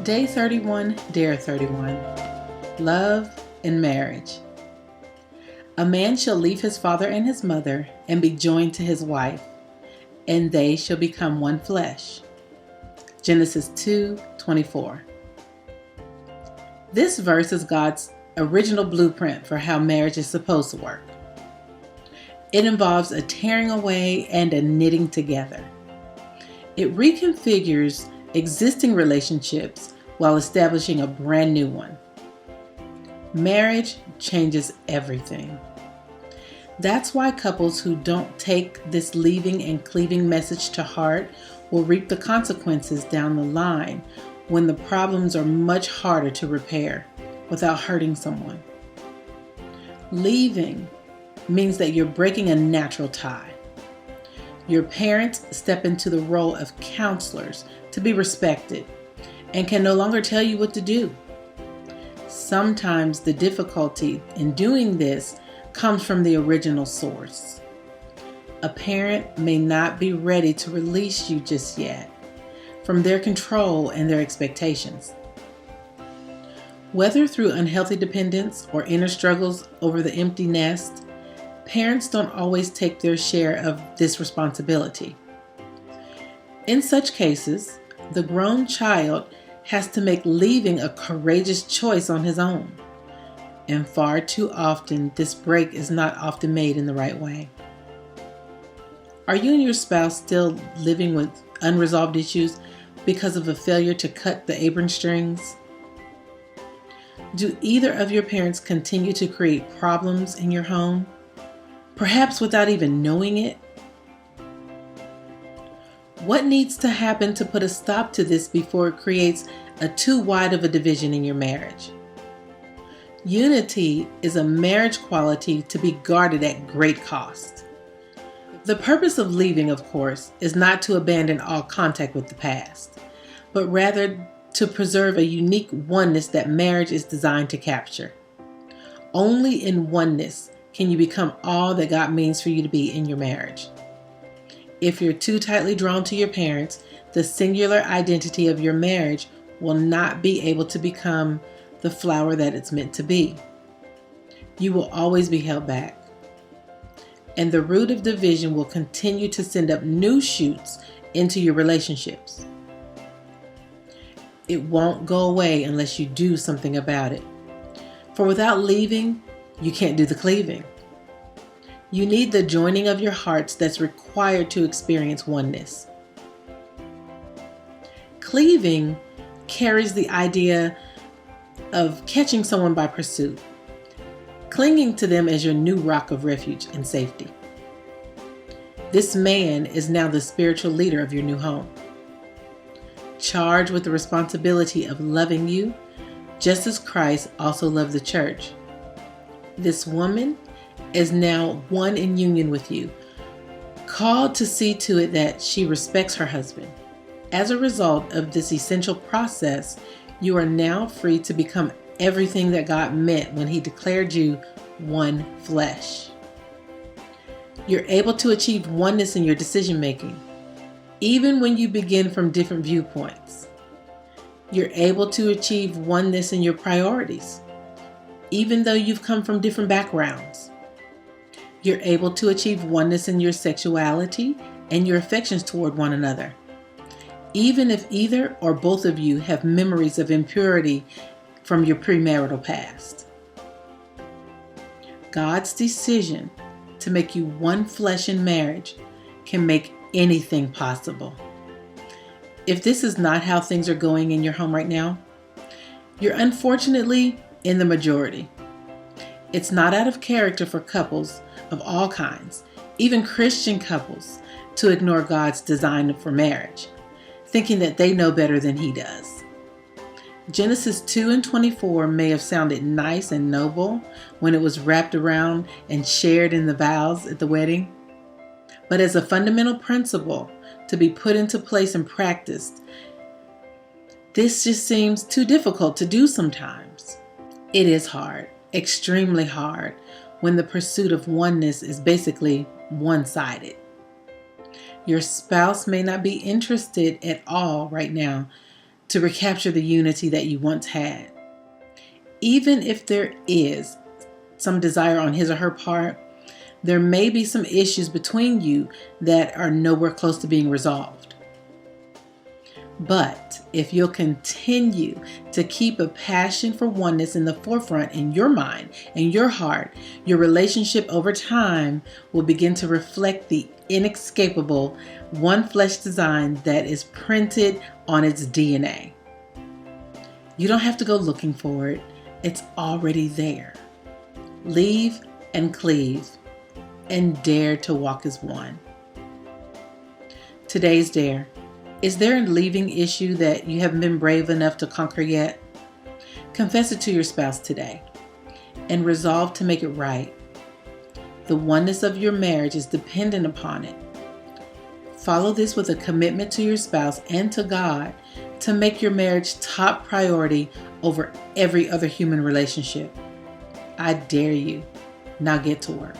Day 31, Dare 31. Love and Marriage. A man shall leave his father and his mother and be joined to his wife, and they shall become one flesh. Genesis 2:24. This verse is God's original blueprint for how marriage is supposed to work. It involves a tearing away and a knitting together. It reconfigures existing relationships while establishing a brand new one. Marriage changes everything. That's why couples who don't take this leaving and cleaving message to heart will reap the consequences down the line when the problems are much harder to repair without hurting someone. Leaving means that you're breaking a natural tie. Your parents step into the role of counselors to be respected and can no longer tell you what to do. Sometimes the difficulty in doing this comes from the original source. A parent may not be ready to release you just yet from their control and their expectations. Whether through unhealthy dependence or inner struggles over the empty nest, parents don't always take their share of this responsibility. In such cases, the grown child has to make leaving a courageous choice on his own. And far too often, this break is not often made in the right way. Are you and your spouse still living with unresolved issues because of a failure to cut the apron strings? Do either of your parents continue to create problems in your home? Perhaps without even knowing it? What needs to happen to put a stop to this before it creates a too wide of a division in your marriage? Unity is a marriage quality to be guarded at great cost. The purpose of leaving, of course, is not to abandon all contact with the past, but rather to preserve a unique oneness that marriage is designed to capture. Only in oneness can you become all that God means for you to be in your marriage. If you're too tightly drawn to your parents, the singular identity of your marriage will not be able to become the flower that it's meant to be. You will always be held back. And the root of division will continue to send up new shoots into your relationships. It won't go away unless you do something about it. For without leaving, you can't do the cleaving. You need the joining of your hearts that's required to experience oneness. Cleaving carries the idea of catching someone by pursuit, clinging to them as your new rock of refuge and safety. This man is now the spiritual leader of your new home, charged with the responsibility of loving you, just as Christ also loved the church. This woman is now one in union with you, called to see to it that she respects her husband. As a result of this essential process, you are now free to become everything that God meant when He declared you one flesh. You're able to achieve oneness in your decision making, even when you begin from different viewpoints. You're able to achieve oneness in your priorities, even though you've come from different backgrounds. You're able to achieve oneness in your sexuality and your affections toward one another, even if either or both of you have memories of impurity from your premarital past. God's decision to make you one flesh in marriage can make anything possible. If this is not how things are going in your home right now, you're unfortunately in the majority. It's not out of character for couples of all kinds, even Christian couples, to ignore God's design for marriage, thinking that they know better than He does. Genesis 2:24 may have sounded nice and noble when it was wrapped around and shared in the vows at the wedding, but as a fundamental principle to be put into place and practiced, this just seems too difficult to do sometimes. It is hard, extremely hard, when the pursuit of oneness is basically one-sided. Your spouse may not be interested at all right now to recapture the unity that you once had. Even if there is some desire on his or her part, there may be some issues between you that are nowhere close to being resolved. But if you'll continue to keep a passion for oneness in the forefront in your mind and your heart, your relationship over time will begin to reflect the inescapable one flesh design that is printed on its DNA. You don't have to go looking for it. It's already there. Leave and cleave and dare to walk as one. Today's dare. Is there a leaving issue that you haven't been brave enough to conquer yet? Confess it to your spouse today and resolve to make it right. The oneness of your marriage is dependent upon it. Follow this with a commitment to your spouse and to God to make your marriage top priority over every other human relationship. I dare you. Now get to work.